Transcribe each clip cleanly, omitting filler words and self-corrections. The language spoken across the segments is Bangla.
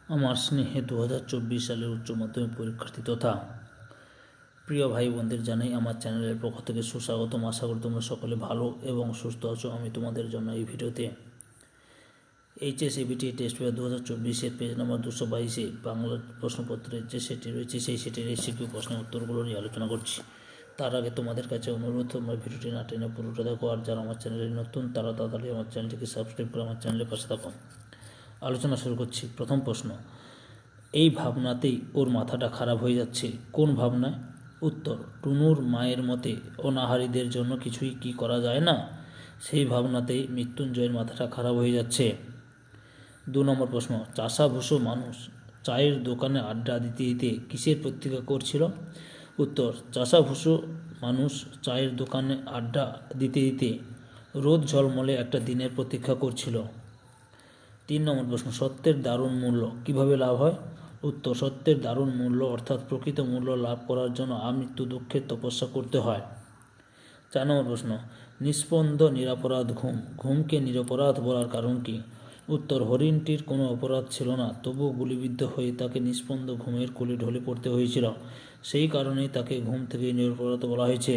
আমার স্নেহে 2024 সালের উচ্চ মাধ্যমিক পরীক্ষার্থী তথা প্রিয় ভাই বোনদের জানাই আমার চ্যানেলের পক্ষ থেকে সুস্বাগতম। আশা করি তোমরা সকলে ভালো এবং সুস্থ আছো। আমি তোমাদের জন্য এই ভিডিওতে HSABT টেস্ট পেপার 2024 পেজ নম্বর 222 বাংলা প্রশ্নপত্রের যে সেটি রয়েছে সেই সেটির এসিকিউ প্রশ্নের উত্তরগুলো নিয়ে আলোচনা করছি। তার আগে তোমাদের কাছে অনুরোধ, তোমরা ভিডিওটি না টেনে পুরোটা দেখো, আর যারা আমার চ্যানেলে নতুন তারা তাড়াতাড়ি আমার চ্যানেলটিকে সাবস্ক্রাইব করে আমার চ্যানেলের পাশে থাকো। আলোচনা শুরু করছি। প্রথম প্রশ্ন, এই ভাবনাতেই ওর মাথাটা খারাপ হয়ে যাচ্ছে। কোন ভাবনায়? উত্তর, টুনুর মায়ের মতে অনাহারীদের জন্য কিছুই কি করা যায় না, সেই ভাবনাতেই মৃত্যুঞ্জয়ের মাথাটা খারাপ হয়ে যাচ্ছে। 2 নম্বর প্রশ্ন, চাষাভুষো মানুষ চায়ের দোকানে আড্ডা দিতে দিতে কিসের প্রতীক্ষা করছিল? উত্তর, চাষাভুষো মানুষ চায়ের দোকানে আড্ডা দিতে দিতে রোদ ঝলমলে একটা দিনের প্রতীক্ষা করছিল। 3 নম্বর প্রশ্ন, সত্যের দারুণ মূল্য কিভাবে লাভ হয়? উত্তর, সত্যের দারুণ মূল্য অর্থাৎ প্রকৃত মূল্য লাভ করার জন্য আমৃত্যু দুঃখের তপস্যা করতে হয়। 4 নম্বর প্রশ্ন, নিস্পন্দ নিরপরাধ ঘুমকে নিরপরাধ বলার কারণ কি? উত্তর, হরিণটির কোনো অপরাধ ছিল না, তবুও গুলিবিদ্ধ হয়ে তাকে নিস্পন্দ ঘুমের কোলে ঢলে পড়তে হয়েছিল, সেই কারণেই তাকে ঘুম থেকে নিরপরাধ বলা হয়েছে।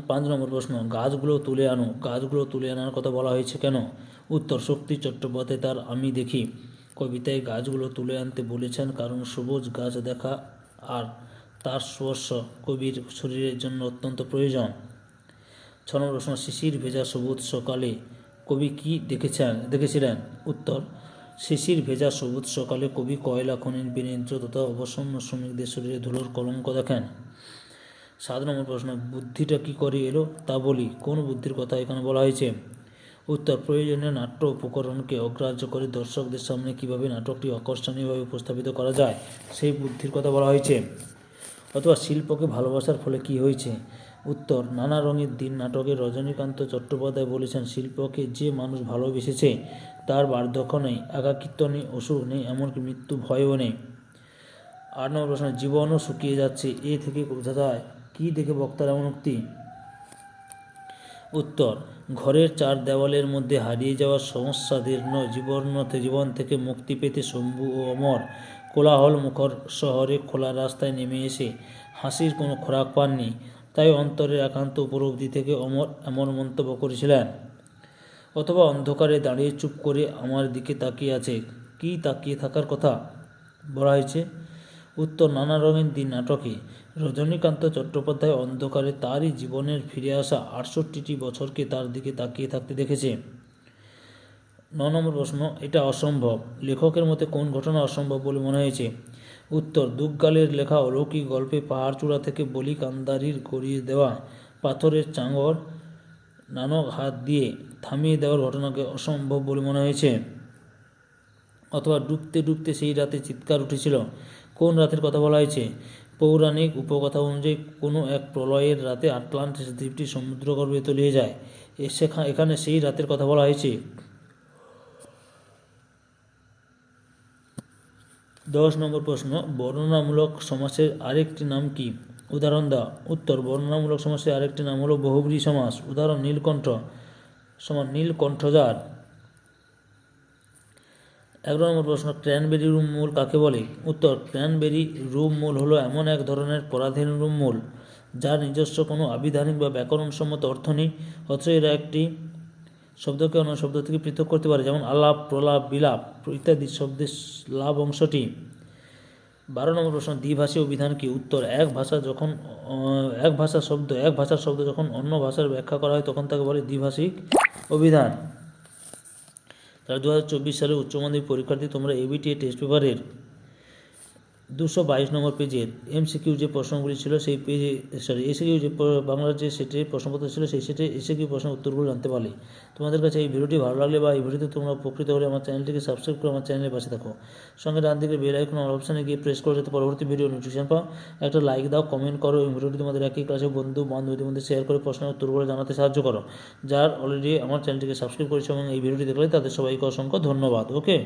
5 নম্বর প্রশ্ন, গাছগুলো তুলে আনো গাছগুলো তুলে আনার কথা বলা হয়েছে কেন? উত্তর, শক্তি চট্টোপাধ্যায় তার আমি দেখি কবিতায় গাছগুলো তুলে আনতে বলেছেন কারণ সবুজ গাছ দেখা আর তার স্পর্শ কবির শরীরের জন্য অত্যন্ত প্রয়োজন। 6 নম্বর প্রশ্ন, শিশির ভেজা সবুজ সকালে কবি কি দেখেছিলেন? উত্তর, শিশির ভেজা সবুজ সকালে কবি কয়লা খনির বিনিদ্র তথা অবসন্ন শ্রমিকদের শরীরে ধুলোর কলঙ্ক দেখেন। 7 নম্বর প্রশ্ন, বুদ্ধিটা কি করে এলো তা বলি, কোন বুদ্ধির কথা এখানে বলা হয়েছে? উত্তর, প্রয়োজনীয় নাট্য উপকরণকে অগ্রাহ্য করে দর্শকদের সামনে কিভাবে নাটকটি আকর্ষণীয়ভাবে উপস্থাপিত করা যায় সেই বুদ্ধির কথা বলা হয়েছে। অথবা শিল্পকে ভালোবাসার ফলে কি হয়েছে? উত্তর, নানা রঙের দিন নাটকে রজনীকান্ত চট্টোপাধ্যায় বলেছেন শিল্পকে যে মানুষ ভালোবেসেছে তার বার্ধক্য নেই, একাকিত্ব নেই, অসুখ নেই, এমনকি মৃত্যু ভয়ও নেই। 8 নম্বর প্রশ্ন, জীবনও শুকিয়ে যাচ্ছে এ থেকে বোঝা যায় কি দেখে বক্তার এমন উক্তি? উত্তর, ঘরের 4 দেওয়ালের মধ্যে হারিয়ে যাওয়া সমস্যাদীর্ণ জীবন থেকে মুক্তি পেতে শম্ভু ও অমর কোলাহল মুখর শহরে খোলা রাস্তায় নেমে এসে হাসির কোনো খোরাক পাননি, তাই অন্তরের একান্ত উপলব্ধি থেকে অমর এমন মন্তব্য করেছিলেন। অথবা অন্ধকারে দাঁড়িয়ে চুপ করে আমার দিকে তাকিয়ে আছে, কি তাকিয়ে থাকার কথা বলা হয়েছে? উত্তর, নানা রঙের দিন নাটকে রজনীকান্ত চট্টোপাধ্যায় অন্ধকারে তারই জীবনের ফিরে আসা 68টি বছরকে তার দিকে তাকিয়ে থাকতে দেখেছে। 9 নম্বর প্রশ্ন, এটা অসম্ভব, লেখকের মতে কোন ঘটনা অসম্ভব বলে মনে হয়েছে? উত্তর, দুগ্গালের লেখা অলৌকিক গল্পে পাহাড়চূড়া থেকে বলি কান্দারির গড়িয়ে দেওয়া পাথরের চাঙড় নানক হাত দিয়ে থামিয়ে দেওয়ার ঘটনাকে অসম্ভব বলে মনে হয়েছে। অথবা ডুবতে ডুবতে সেই রাতে চিৎকার উঠেছিল, কোন রাতের কথা বলা হয়েছে? পৌরাণিক উপকথা অনুযায়ী কোনো এক প্রলয়ের রাতে আটলান্টিস দ্বীপটি সমুদ্রগর্ভে তলিয়ে যায়, এখানে সেই রাতের কথা বলা হয়েছে। 10 নম্বর প্রশ্ন, বর্ণনামূলক সমাসের আরেকটি নাম কি? উদাহরণ দাও। উত্তর, বর্ণনামূলক সমাসের আরেকটি নাম হলো বহুব্রী সমাস। উদাহরণ, নীলকণ্ঠ সমান নীলকণ্ঠজার। 11 নম্বর প্রশ্ন, ক্র্যানবেরি রূপমূল কাকে বলে? উত্তর, ক্র্যানবেরি রূপমূল হলো এমন এক ধরনের পরাধীন রূপমূল যার নিজস্ব কোনো আবিধানিক বা ব্যাকরণসম্মত অর্থ নেই, অথচ এরা একটি শব্দকে অন্য শব্দ থেকে পৃথক করতে পারে, যেমন আলাপ, প্রলাপ, বিলাপ ইত্যাদি শব্দের লাভ অংশটি। 12 নম্বর প্রশ্ন, দ্বিভাষী অভিধান কি? উত্তর, এক ভাষার শব্দ যখন অন্য ভাষার ব্যাখ্যা করা হয় তখন তাকে বলে দ্বিভাষিক অভিধান। তাহলে 2024 সালের উচ্চ মাধ্যমিক পরীক্ষার্থী তোমরা ABT টেস্ট পেপারের 222 নম্বর পেজের MCQ যে প্রশ্নগুলি ছিল সেই পেজে এসিকিউ যে বাংলার যে সেটের প্রশ্নপত্র ছিল সেই সেটে এসিকিউ প্রশ্নের উত্তরগুলো জানতে পারলে। তোমাদের কাছে এই ভিডিওটি ভালো লাগলে বা এই ভিডিওতে তোমরা উপকৃত হলে আমার চ্যানেলটিকে সাবস্ক্রাইব করে আমার চ্যানেলের পাশে থাকো। সঙ্গে ডান দিকে বেল আইকন অল অপশানে গিয়ে প্রেস করে যাতে পরবর্তী ভিডিও নোটিফিকেশন পাও। একটা লাইক দাও, কমেন্ট করো, এই ভিডিওটি তোমাদের একই ক্লাসে বন্ধু বান্ধবীদের মধ্যে শেয়ার করে প্রশ্নের উত্তরগুলো জানাতে সাহায্য করো। যার অলরেডি আমার চ্যানেলটিকে সাবস্ক্রাইব করেছে এবং এই ভিডিওটি দেখলে তাদের সবাইকে অসংখ্য ধন্যবাদ। ওকে।